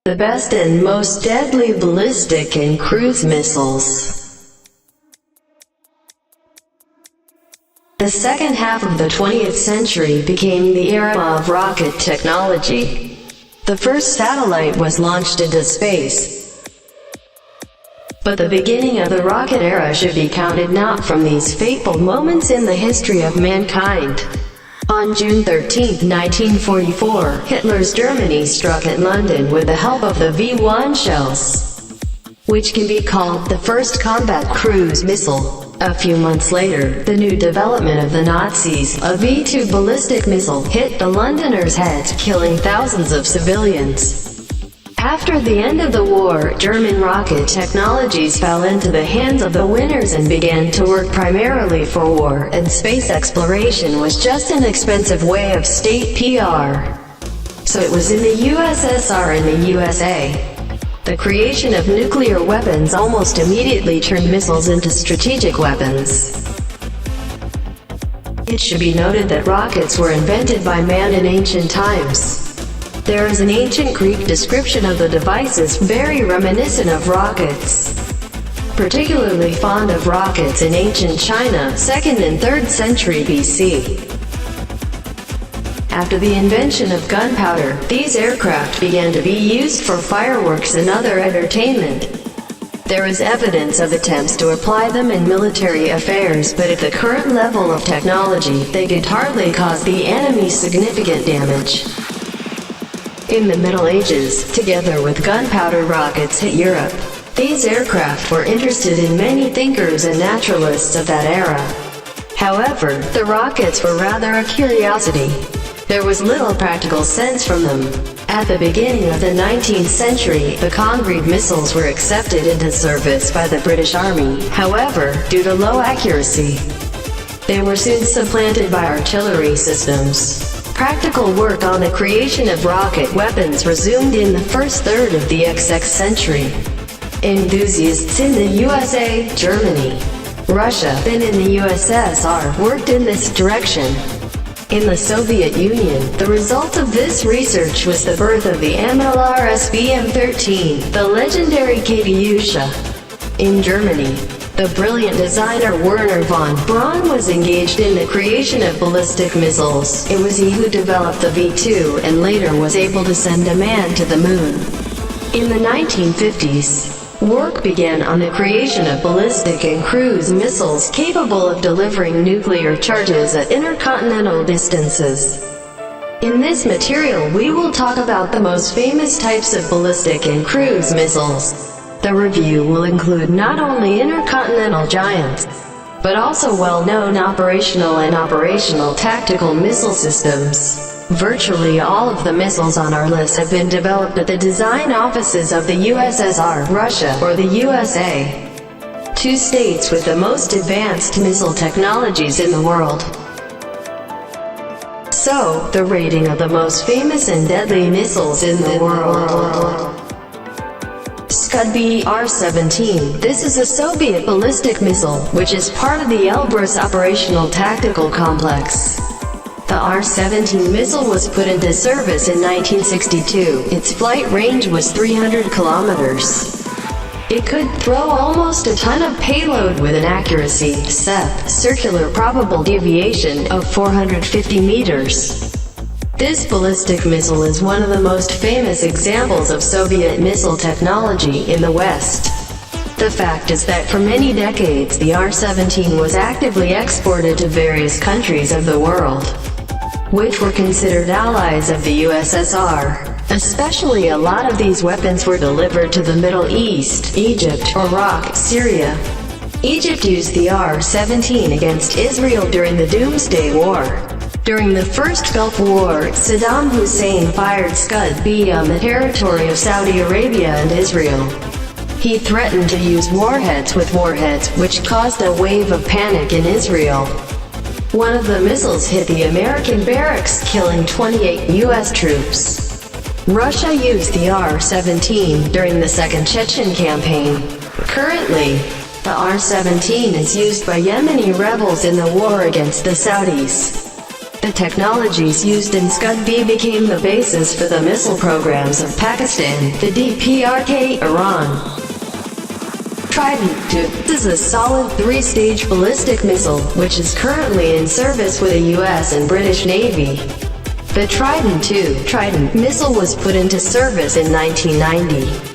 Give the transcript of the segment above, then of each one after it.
The best and most deadly ballistic and cruise missiles. The second half of the 20th century became the era of rocket technology. The first satellite was launched into space. But the beginning of the rocket era should be counted not from these fateful moments in the history of mankind. On June 13, 1944, Hitler's Germany struck at London with the help of the V1 shells, which can be called the first combat cruise missile. A few months later, the new development of the Nazis, a V2 ballistic missile, hit the Londoners' heads, killing thousands of civilians. After the end of the war, German rocket technologies fell into the hands of the winners and began to work primarily for war, and space exploration was just an expensive way of state PR. So it was in the USSR and the USA. The creation of nuclear weapons almost immediately turned missiles into strategic weapons. It should be noted that rockets were invented by man in ancient times. There is an ancient Greek description of the devices very reminiscent of rockets. Particularly fond of rockets in ancient China, 2nd and 3rd century BC. After the invention of gunpowder, these aircraft began to be used for fireworks and other entertainment. There is evidence of attempts to apply them in military affairs, but at the current level of technology, they could hardly cause the enemy significant damage. In the Middle Ages, together with gunpowder rockets hit Europe. These aircraft were interested in many thinkers and naturalists of that era. However, the rockets were rather a curiosity. There was little practical sense from them. At the beginning of the 19th century, the Congreve missiles were accepted into service by the British Army. However, due to low accuracy, they were soon supplanted by artillery systems. Practical work on the creation of rocket weapons resumed in the first third of the XX century. Enthusiasts in the USA, Germany, Russia, and in the USSR worked in this direction. In the Soviet Union, the result of this research was the birth of the MLRS-BM-13, the legendary Katyusha. In Germany, the brilliant designer Werner von Braun was engaged in the creation of ballistic missiles. It was he who developed the V2 and later was able to send a man to the moon. In the 1950s, work began on the creation of ballistic and cruise missiles capable of delivering nuclear charges at intercontinental distances. In this material we will talk about the most famous types of ballistic and cruise missiles. The review will include not only intercontinental giants, but also well-known operational and operational tactical missile systems. Virtually all of the missiles on our list have been developed at the design offices of the USSR, Russia, or the USA. Two states with the most advanced missile technologies in the world. So, the rating of the most famous and deadly missiles in the world. SCUD-B R-17. This is a Soviet ballistic missile, which is part of the Elbrus Operational Tactical Complex. The R-17 missile was put into service in 1962. Its flight range was 300 kilometers. It could throw almost a ton of payload with an accuracy, SEP, circular probable deviation, of 450 meters. This ballistic missile is one of the most famous examples of Soviet missile technology in the West. The fact is that for many decades the R-17 was actively exported to various countries of the world, which were considered allies of the USSR. Especially a lot of these weapons were delivered to the Middle East, Egypt, Iraq, Syria. Egypt used the R-17 against Israel during the Doomsday War. During the First Gulf War, Saddam Hussein fired SCUD-B on the territory of Saudi Arabia and Israel. He threatened to use warheads with warheads, which caused a wave of panic in Israel. One of the missiles hit the American barracks, killing 28 U.S. troops. Russia used the R-17 during the Second Chechen campaign. Currently, the R-17 is used by Yemeni rebels in the war against the Saudis. The The technologies used in SCUD-B became the basis for the missile programs of Pakistan, the DPRK, Iran. Trident II. This is a solid three-stage ballistic missile, which is currently in service with the US and British Navy. The Trident II missile was put into service in 1990.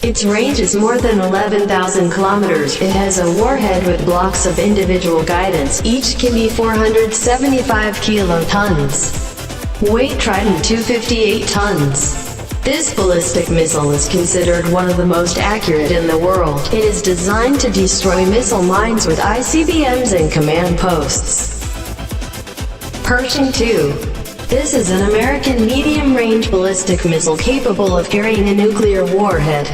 Its range is more than 11,000 kilometers. It has a warhead with blocks of individual guidance. Each can be 475 kilotons. Weight Trident 258 tons. This ballistic missile is considered one of the most accurate in the world. It is designed to destroy missile mines with ICBMs and command posts. Pershing II. This is an American medium-range ballistic missile capable of carrying a nuclear warhead.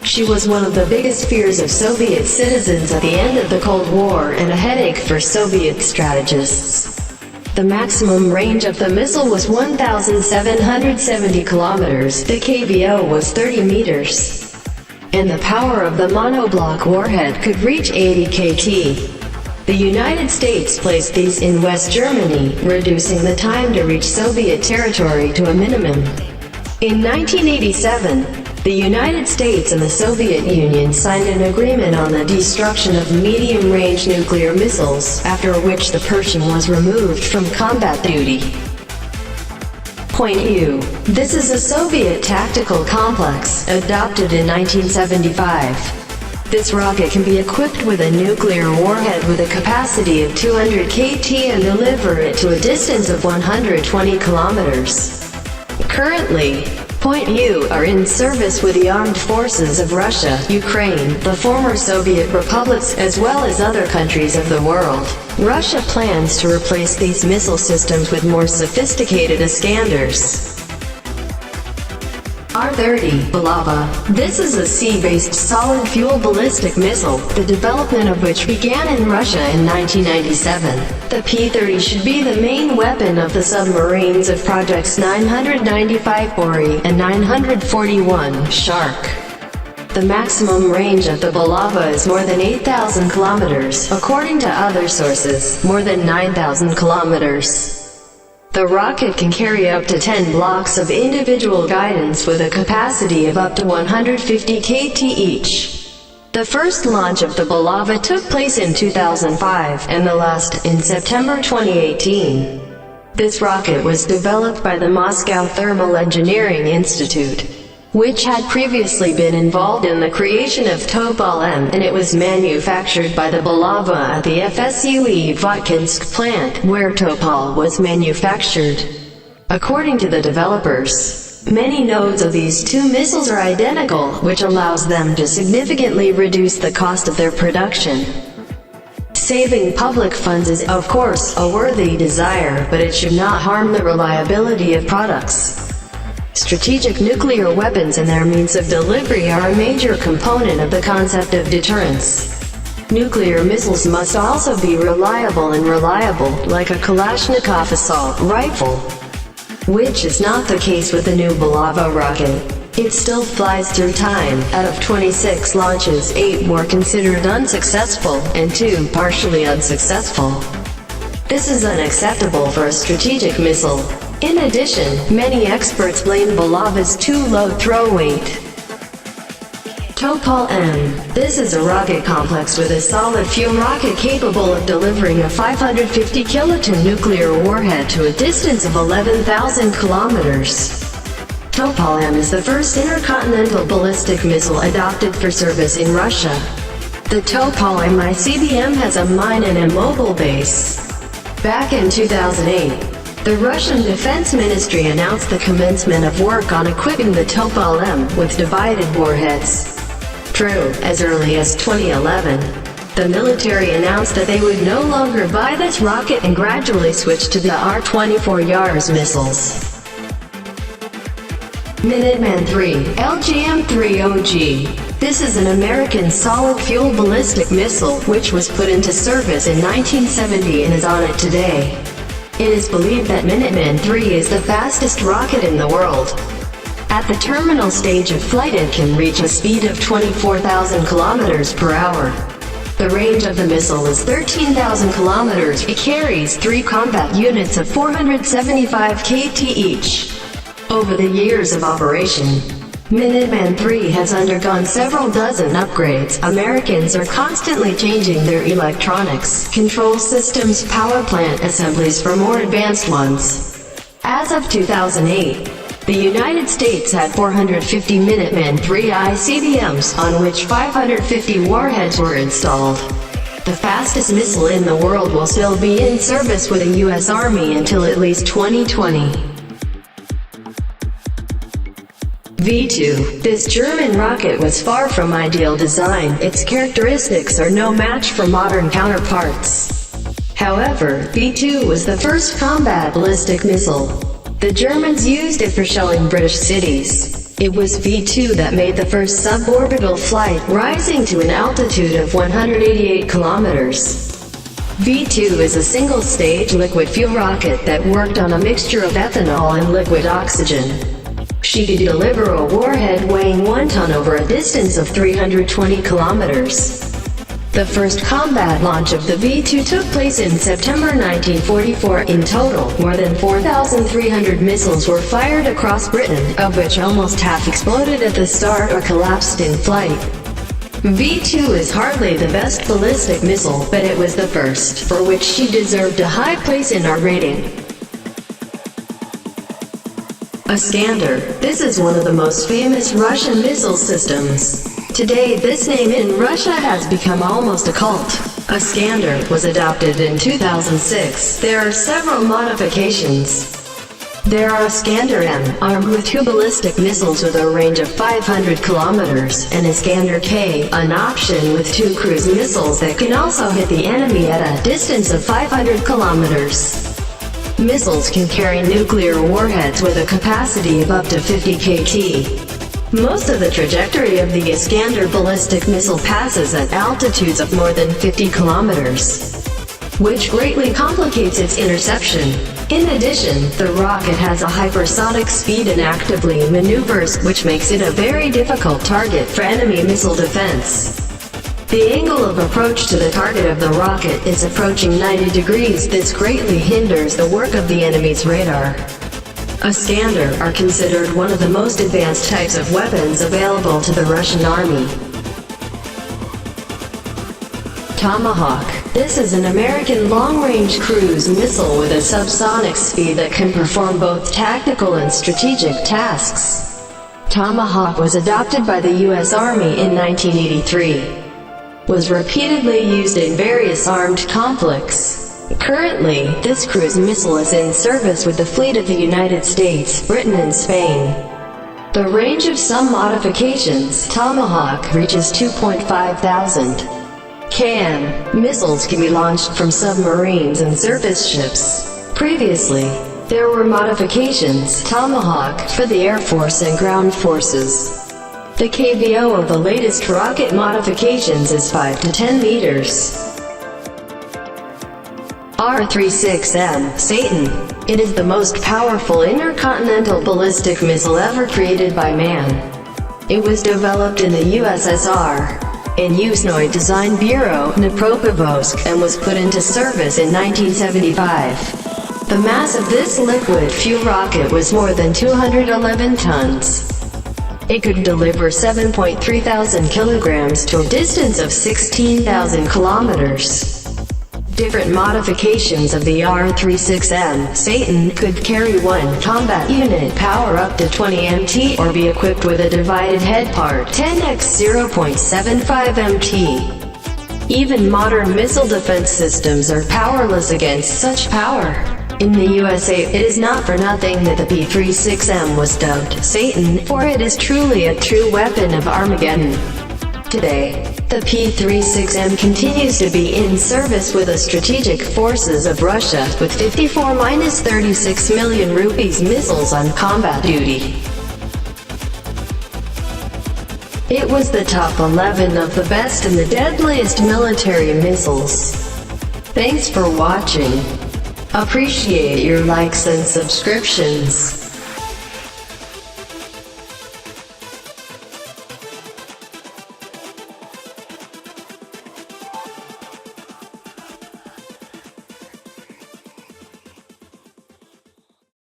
She was one of the biggest fears of Soviet citizens at the end of the Cold War and a headache for Soviet strategists. The maximum range of the missile was 1,770 kilometers, the KVO was 30 meters, and the power of the monoblock warhead could reach 80 kT. The United States placed these in West Germany, reducing the time to reach Soviet territory to a minimum. In 1987, the United States and the Soviet Union signed an agreement on the destruction of medium-range nuclear missiles, after which the Pershing was removed from combat duty. Point U. This is a Soviet tactical complex, adopted in 1975. This rocket can be equipped with a nuclear warhead with a capacity of 200 kT and deliver it to a distance of 120 kilometers. Currently, Point U are in service with the armed forces of Russia, Ukraine, the former Soviet republics, as well as other countries of the world. Russia plans to replace these missile systems with more sophisticated Iskanders. R30 Bulava. This is a sea-based solid-fuel ballistic missile, the development of which began in Russia in 1997. The P-30 should be the main weapon of the submarines of Projects 995 Ori and 941 Shark. The maximum range of the Bulava is more than 8,000 kilometers, according to other sources, more than 9,000 kilometers. The rocket can carry up to 10 blocks of individual guidance with a capacity of up to 150 kT each. The first launch of the Bulava took place in 2005, and the last in September 2018. This rocket was developed by the Moscow Thermal Engineering Institute, which had previously been involved in the creation of Toполь M, and it was manufactured by the Bulava at the FSUE Votkinsk plant, where Toполь was manufactured. According to the developers, many nodes of these two missiles are identical, which allows them to significantly reduce the cost of their production. Saving public funds is, of course, a worthy desire, but it should not harm the reliability of products. Strategic nuclear weapons and their means of delivery are a major component of the concept of deterrence. Nuclear missiles must also be reliable, like a Kalashnikov assault rifle, which is not the case with the new Bulava rocket. It still flies through time. Out of 26 launches, 8 were considered unsuccessful, and 2 partially unsuccessful. This is unacceptable for a strategic missile. In addition, many experts blame Bulava's too low throw weight. Toполь M. This is a rocket complex with a solid fuel rocket capable of delivering a 550 kiloton nuclear warhead to a distance of 11,000 kilometers. Toполь M is the first intercontinental ballistic missile adopted for service in Russia. The Toполь M ICBM has a mine and a mobile base. Back in 2008, the Russian Defense Ministry announced the commencement of work on equipping the Toполь M with divided warheads. True, as early as 2011, the military announced that they would no longer buy this rocket and gradually switch to the R-24 Yars missiles. Minuteman III, LGM-3OG. This is an American solid-fuel ballistic missile, which was put into service in 1970 and is on it today. It is believed that Minuteman III is the fastest rocket in the world. At the terminal stage of flight, it can reach a speed of 24,000 kilometers per hour. The range of the missile is 13,000 kilometers. It carries 3 combat units of 475 KT each. Over the years of operation, Minuteman III has undergone several dozen upgrades. Americans are constantly changing their electronics, control systems, power plant assemblies for more advanced ones. As of 2008, the United States had 450 Minuteman III ICBMs, on which 550 warheads were installed. The fastest missile in the world will still be in service with the U.S. Army until at least 2020. V2. This German rocket was far from ideal design. Its characteristics are no match for modern counterparts. However, V2 was the first combat ballistic missile. The Germans used it for shelling British cities. It was V2 that made the first suborbital flight, rising to an altitude of 188 kilometers. V2 is a single-stage liquid fuel rocket that worked on a mixture of ethanol and liquid oxygen. She could deliver a warhead weighing 1 ton over a distance of 320 kilometers. The first combat launch of the V2 took place in September 1944. In total, more than 4,300 missiles were fired across Britain, of which almost half exploded at the start or collapsed in flight. V2 is hardly the best ballistic missile, but it was the first, for which she deserved a high place in our rating. Iskander. This is one of the most famous Russian missile systems. Today, this name in Russia has become almost a cult. Iskander was adopted in 2006. There are several modifications. There are Iskander M, armed with 2 ballistic missiles with a range of 500 kilometers, and Iskander K, an option with 2 cruise missiles that can also hit the enemy at a distance of 500 kilometers. Missiles can carry nuclear warheads with a capacity of up to 50 KT. Most of the trajectory of the Iskander ballistic missile passes at altitudes of more than 50 kilometers, which greatly complicates its interception. In addition, the rocket has a hypersonic speed and actively maneuvers, which makes it a very difficult target for enemy missile defense. The angle of approach to the target of the rocket is approaching 90 degrees. This greatly hinders the work of the enemy's radar. Iskander are considered one of the most advanced types of weapons available to the Russian army. Tomahawk. This is an American long-range cruise missile with a subsonic speed that can perform both tactical and strategic tasks. Tomahawk was adopted by the U.S. Army in 1983. Was repeatedly used in various armed conflicts. Currently, this cruise missile is in service with the fleet of the United States, Britain and Spain. The range of some modifications, Tomahawk reaches 2,500 km. Missiles can be launched from submarines and surface ships. Previously, there were modifications, Tomahawk, for the Air Force and ground forces. The KVO of the latest rocket modifications is 5 to 10 meters. R30 Satan. It is the most powerful intercontinental ballistic missile ever created by man. It was developed in the USSR, in Yuzhnoye Design Bureau, Dnipropetrovsk, and was put into service in 1975. The mass of this liquid fuel rocket was more than 211 tons. It could deliver 7.3 thousand kilograms to a distance of 16,000 kilometers. Different modifications of the R30 Satan could carry 1 combat unit, power up to 20 MT, or be equipped with a divided head part 10x 0.75 MT. Even modern missile defense systems are powerless against such power. In the USA, it is not for nothing that the P-36M was dubbed Satan, for it is truly a true weapon of Armageddon. Today, the P-36M continues to be in service with the strategic forces of Russia, with 54-36 million rupees missiles on combat duty. It was the top 11 of the best and the deadliest military missiles. Thanks for watching. Appreciate your likes and subscriptions.